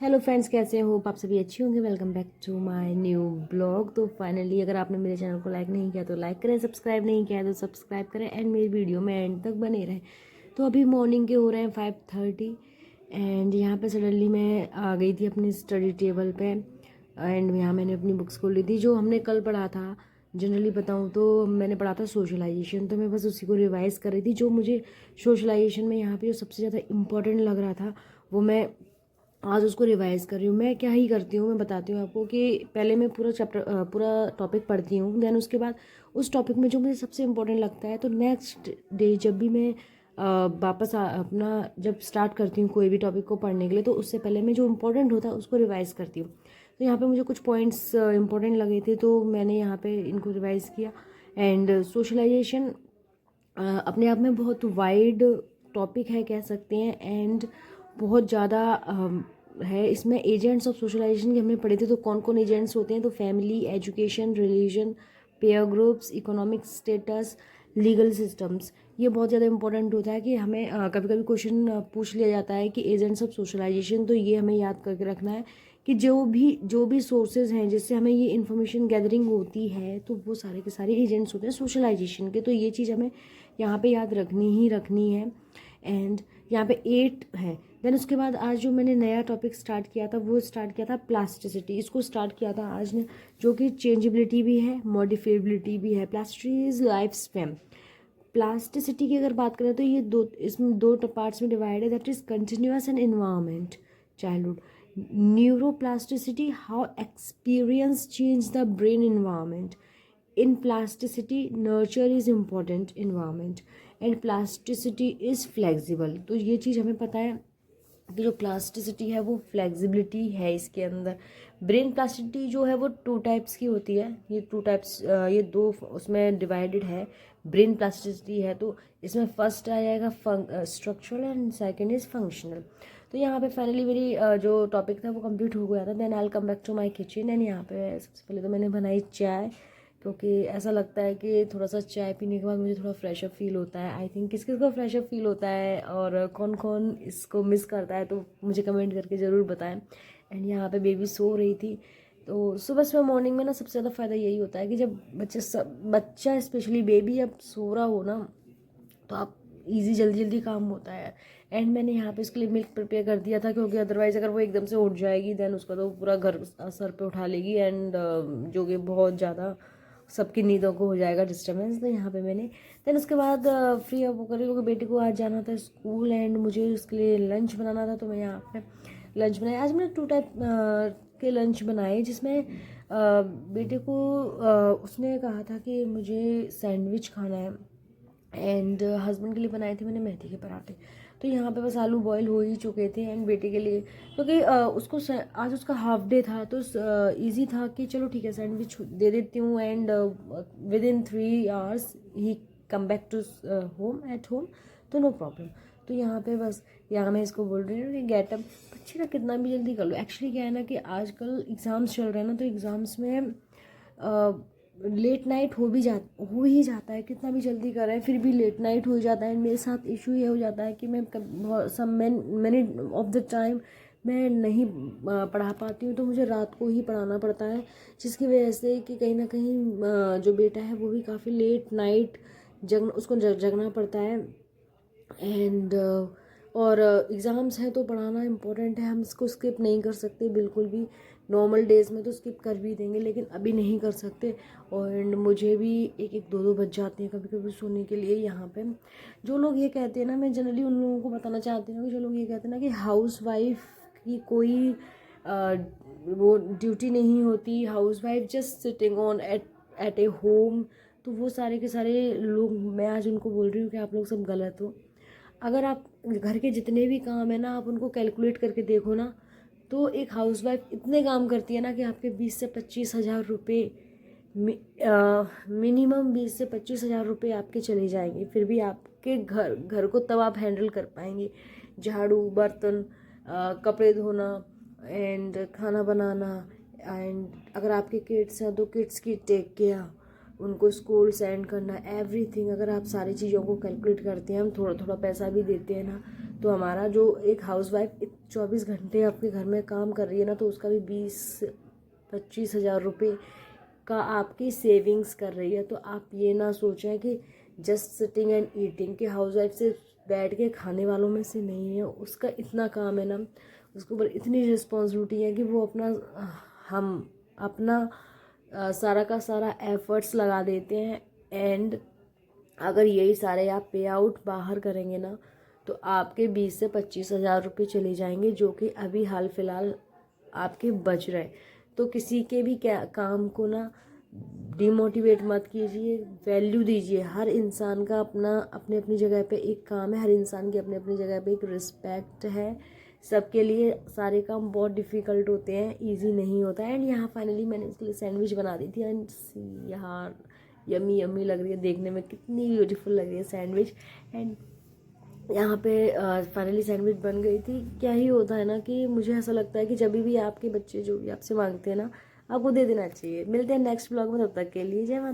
Hello friends, कैसे हो आप सभी? अच्छे होंगे। Welcome back to my new blog. तो फाइनली अगर आपने मेरे चैनल को लाइक नहीं किया तो लाइक करें, सब्सक्राइब नहीं किया तो सब्सक्राइब करें एंड मेरी वीडियो में एंड तक बने रहें। तो अभी मॉर्निंग के हो रहे हैं 5:30 एंड यहाँ पे सडनली मैं आ गई थी अपनी स्टडी टेबल पे एंड यहाँ मैंने अपनी बुक्स खोल ली थी जो हमने कल पढ़ा था। जनरली बताऊँ तो मैंने पढ़ा था सोशलाइजेशन, तो मैं बस उसी को रिवाइज़ कर रही थी। जो मुझे सोशलाइजेशन में यहाँ पे जो सबसे ज़्यादा इम्पोर्टेंट लग रहा था वो मैं आज उसको रिवाइज़ कर रही हूँ। मैं क्या ही करती हूँ, मैं बताती हूँ आपको कि पहले मैं पूरा चैप्टर पूरा टॉपिक पढ़ती हूँ, देन उसके बाद उस टॉपिक में जो मुझे सबसे इम्पोर्टेंट लगता है तो नेक्स्ट डे जब भी मैं वापस अपना जब स्टार्ट करती हूँ कोई भी टॉपिक को पढ़ने के लिए, तो उससे पहले मैं जो इम्पोर्टेंट होता है उसको रिवाइज़ करती हूँ। तो यहाँ पे मुझे कुछ पॉइंट्स इम्पोर्टेंट लगे थे तो मैंने यहाँ पे इनको रिवाइज़ किया। एंड सोशलाइजेशन अपने आप में बहुत वाइड टॉपिक है कह सकते हैं एंड बहुत ज़्यादा है। इसमें एजेंट्स ऑफ सोशलाइजेशन के हमने पढ़े थे, तो कौन कौन एजेंट्स होते हैं? तो family, education, religion, pair groups, economic status, legal systems. ये बहुत ज़्यादा इंपॉर्टेंट होता है कि हमें कभी कभी क्वेश्चन पूछ लिया जाता है कि एजेंट्स ऑफ सोशलाइजेशन, तो ये हमें याद करके रखना है कि जो भी सोर्सेज हैं जिससे हमें ये इन्फॉर्मेशन गैदरिंग होती है तो वो सारे के सारे एजेंट्स होते हैं सोशलाइजेशन के। तो ये चीज़ हमें यहाँ पे याद रखनी है। एंड यहाँ पे 8 है। देन उसके बाद आज जो मैंने नया टॉपिक स्टार्ट किया था वो स्टार्ट किया था प्लास्टिसिटी। इसको स्टार्ट किया था आज ने, जो कि चेंजेबिलिटी भी है, मॉडिफिएबिलिटी भी है। Plasticity is life span. Plasticity की अगर बात करें तो ये इसमें दो पार्ट्स में डिवाइड है, that is continuous and environment childhood. Neuroplasticity, how experience change the brain environment. in plasticity nurture is important environment and plasticity is flexible। तो ये चीज़ हमें पता है कि जो प्लास्टिसिटी है वो फ्लेक्सिबिलिटी है इसके अंदर। ब्रेन प्लास्टिसिटी जो है वो 2 टाइप्स की होती है। ये 2 टाइप्स, ये दो उसमें डिवाइडेड है। ब्रेन प्लास्टिसिटी है तो इसमें फर्स्ट आ जाएगा structural and second is functional. तो यहाँ पे फाइनली मेरी जो टॉपिक था वो कंप्लीट हो गया था। Then I will come back to my kitchen and यहाँ पे सबसे पहले तो मैंने बनाई चाय, क्योंकि ऐसा लगता है कि थोड़ा सा चाय पीने के बाद मुझे थोड़ा फ्रेश अप फील होता है। आई थिंक किस किस को फ्रेश अप फील होता है और कौन कौन इसको मिस करता है, तो मुझे कमेंट करके ज़रूर बताएं। एंड यहाँ पे बेबी सो रही थी। तो सुबह सुबह मॉर्निंग में ना सबसे ज़्यादा फ़ायदा यही होता है कि जब बच्चा स्पेशली बेबी अब सो रहा हो ना, तो आप इजी जल्दी जल्दी काम होता है। एंड मैंने यहाँ पे इसके लिए मिल्क प्रिपेयर कर दिया था, क्योंकि अदरवाइज़ अगर वो एकदम से उठ जाएगी देन उसका तो पूरा घर सर पे उठा लेगी एंड जो कि बहुत ज़्यादा सबकी नींदों को हो जाएगा डिस्टर्बेंस। तो यहाँ पे मैंने देन उसके बाद फ्री अब वो करी, क्योंकि बेटी को आज जाना था स्कूल एंड मुझे उसके लिए लंच बनाना था। तो मैं यहाँ पे लंच बनाया। आज मैंने 2 टाइप के लंच बनाए, जिसमें बेटे को उसने कहा था कि मुझे सैंडविच खाना है एंड हस्बैंड के लिए बनाए थे मैंने मेथी के पराठे। तो यहाँ पे बस आलू बॉईल हो ही चुके थे एंड बेटे के लिए, क्योंकि उसको आज उसका हाफ डे था तो इजी था कि चलो ठीक है सैंडविच दे देती हूँ एंड विद इन 3 आवर्स ही कम बैक टू होम, तो नो प्रॉब्लम। तो यहाँ पे बस यहाँ मैं इसको बोल रही हूँ कि गेटअप बच्चे ना कितना भी जल्दी कर लो। एक्चुअली क्या है ना कि आजकल एग्ज़ाम्स चल रहे हैं ना, तो एग्ज़ाम्स में लेट नाइट हो ही जाता है। कितना भी जल्दी कर रहे हैं फिर भी लेट नाइट हो जाता है। मेरे साथ इशू ये हो जाता है कि मैं मैनी ऑफ द टाइम मैं नहीं पढ़ा पाती हूँ, तो मुझे रात को ही पढ़ाना पड़ता है, जिसकी वजह से कि कहीं ना कहीं जो बेटा है वो भी काफ़ी लेट नाइट उसको जगना पड़ता है। एंड और एग्ज़ाम्स हैं तो पढ़ाना इम्पोर्टेंट है, हम इसको स्किप नहीं कर सकते बिल्कुल भी। नॉर्मल डेज़ में तो स्किप कर भी देंगे लेकिन अभी नहीं कर सकते। और मुझे भी 1-1 2-2 बज जाते हैं कभी कभी सोने के लिए। यहाँ पे जो लोग ये कहते हैं ना, मैं जनरली उन लोगों को बताना चाहती हूँ कि जो लोग ये कहते हैं ना कि हाउस वाइफ की कोई वो ड्यूटी नहीं होती, housewife just sitting on at a home, तो वो सारे के सारे लोग मैं आज उनको बोल रही हूँ कि आप लोग सब गलत हो। अगर आप घर के जितने भी काम है ना आप उनको कैलकुलेट करके देखो ना, तो एक हाउसवाइफ इतने काम करती है ना कि आपके 20 से 25 हज़ार रुपये मिनिमम 20 से 25 हज़ार रुपये आपके चले जाएंगे, फिर भी आपके घर को तब आप हैंडल कर पाएंगे। झाड़ू, बर्तन, कपड़े धोना एंड खाना बनाना एंड अगर आपके किड्स हैं तो किड्स की टेक केयर, उनको स्कूल सेंड करना, एवरीथिंग। अगर आप सारी चीज़ों को कैलकुलेट करते हैं, हम थोड़ा थोड़ा पैसा भी देते हैं ना, तो हमारा जो एक हाउसवाइफ 24 घंटे आपके घर में काम कर रही है ना, तो उसका भी 20-25 हज़ार रुपये का आपकी सेविंग्स कर रही है। तो आप ये ना सोचें कि जस्ट सिटिंग एंड ईटिंग, कि हाउसवाइफ से बैठ के खाने वालों में से नहीं है। उसका इतना काम है ना, उसके ऊपर इतनी रिस्पॉन्सिबिलिटी है कि वो अपना सारा का सारा एफर्ट्स लगा देते हैं। एंड अगर यही सारे आप पे आउट बाहर करेंगे ना, तो आपके 20 से 25 हज़ार रुपये चले जाएंगे, जो कि अभी हाल फिलहाल आपके बच रहे। तो किसी के भी काम को ना डिमोटिवेट मत कीजिए, वैल्यू दीजिए। हर इंसान का अपना अपनी अपनी जगह पे एक काम है, हर इंसान की अपनी अपनी जगह पे एक रिस्पेक्ट है। सबके लिए सारे काम बहुत डिफ़िकल्ट होते हैं, इजी नहीं होता है। एंड यहाँ फाइनली मैंने उसके लिए सैंडविच बना दी थी। एंड यहाँ यम्मी यम्मी लग रही है, देखने में कितनी ब्यूटीफुल लग रही है सैंडविच। एंड यहाँ पे फाइनली सैंडविच बन गई थी। क्या ही होता है ना कि मुझे ऐसा लगता है कि जब भी आपके बच्चे जो भी आपसे मांगते हैं ना, आपको दे देना चाहिए। मिलते हैं नेक्स्ट ब्लॉग में, तब तक के लिए जय माता।